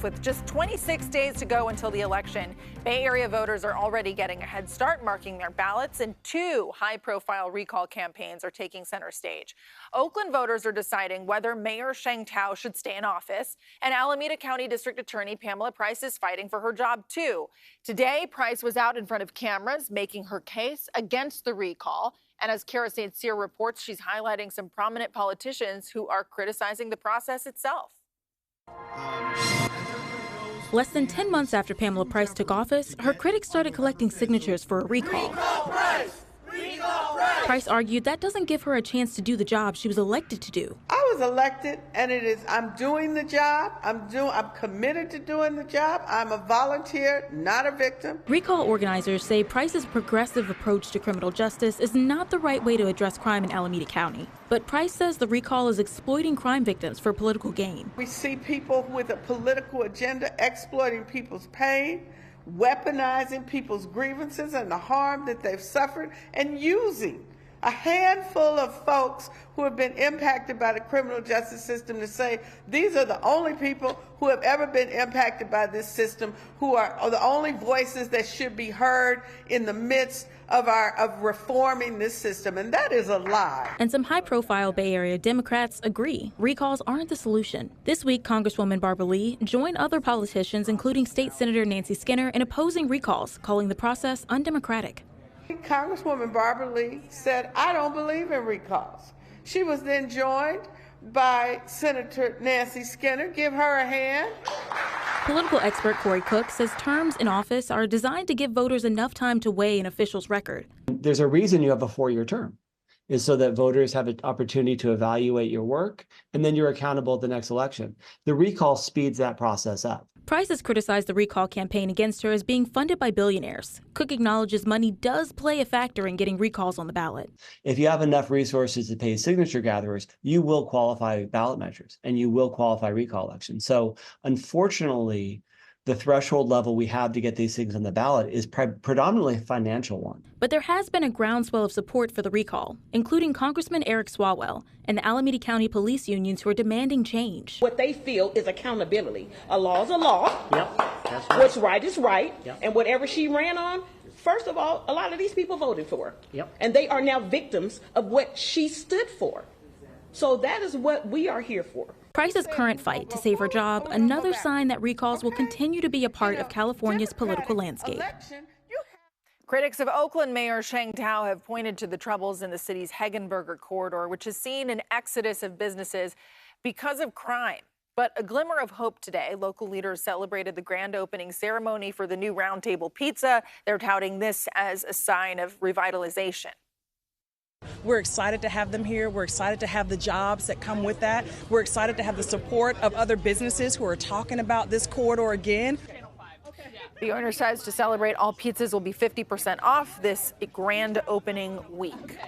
With just 26 days to go until the election, Bay Area voters are already getting a head start marking their ballots, and two high-profile recall campaigns are taking center stage. Oakland voters are deciding whether Mayor Sheng Tao should stay in office, and Alameda County District Attorney Pamela Price is fighting for her job, too. Today, Price was out in front of cameras making her case against the recall, and as Kara St. Cyr reports, she's highlighting some prominent politicians who are criticizing the process itself. Less than 10 months after Pamela Price took office, her critics started collecting signatures for a recall. Price argued that doesn't give her a chance to do the job she was elected to do. I was elected, and I'm doing the job. I'm committed to doing the job. I'm a volunteer, not a victim. Recall organizers say Price's progressive approach to criminal justice is not the right way to address crime in Alameda County. But Price says the recall is exploiting crime victims for political gain. We see people with a political agenda exploiting people's pain, weaponizing people's grievances and the harm that they've suffered, and using a handful of folks who have been impacted by the criminal justice system to say these are the only people who have ever been impacted by this system, who are the only voices that should be heard in the midst of reforming this system, and that is a lie. And some high-profile Bay Area Democrats agree recalls aren't the solution. This week, Congresswoman Barbara Lee joined other politicians, including State Senator Nancy Skinner, in opposing recalls, calling the process undemocratic. Congresswoman Barbara Lee said, "I don't believe in recalls." She was then joined by Senator Nancy Skinner. Give her a hand. Political expert Corey Cook says terms in office are designed to give voters enough time to weigh an official's record. There's a reason you have a 4-year term, is so that voters have an opportunity to evaluate your work, and then you're accountable at the next election. The recall speeds that process up. Price has criticized the recall campaign against her as being funded by billionaires. Cook acknowledges money does play a factor in getting recalls on the ballot. If you have enough resources to pay signature gatherers, you will qualify ballot measures and you will qualify recall elections. So unfortunately, the threshold level we have to get these things on the ballot is predominantly a financial one. But there has been a groundswell of support for the recall, including Congressman Eric Swalwell and the Alameda County police unions who are demanding change. What they feel is accountability. A law is a law. Yep, that's right. What's right is right. Yep. And whatever she ran on, first of all, a lot of these people voted for her. Yep. And they are now victims of what she stood for. So that is what we are here for. Price's current fight to save her job, another sign that recalls will continue to be a part of California's political landscape. Critics of Oakland Mayor Sheng Tao have pointed to the troubles in the city's Hegenberger corridor, which has seen an exodus of businesses because of crime. But a glimmer of hope today. Local leaders celebrated the grand opening ceremony for the new Round Table Pizza. They're touting this as a sign of revitalization. We're excited to have them here. We're excited to have the jobs that come with that. We're excited to have the support of other businesses who are talking about this corridor again. The owner says to celebrate, all pizzas will be 50% off this grand opening week.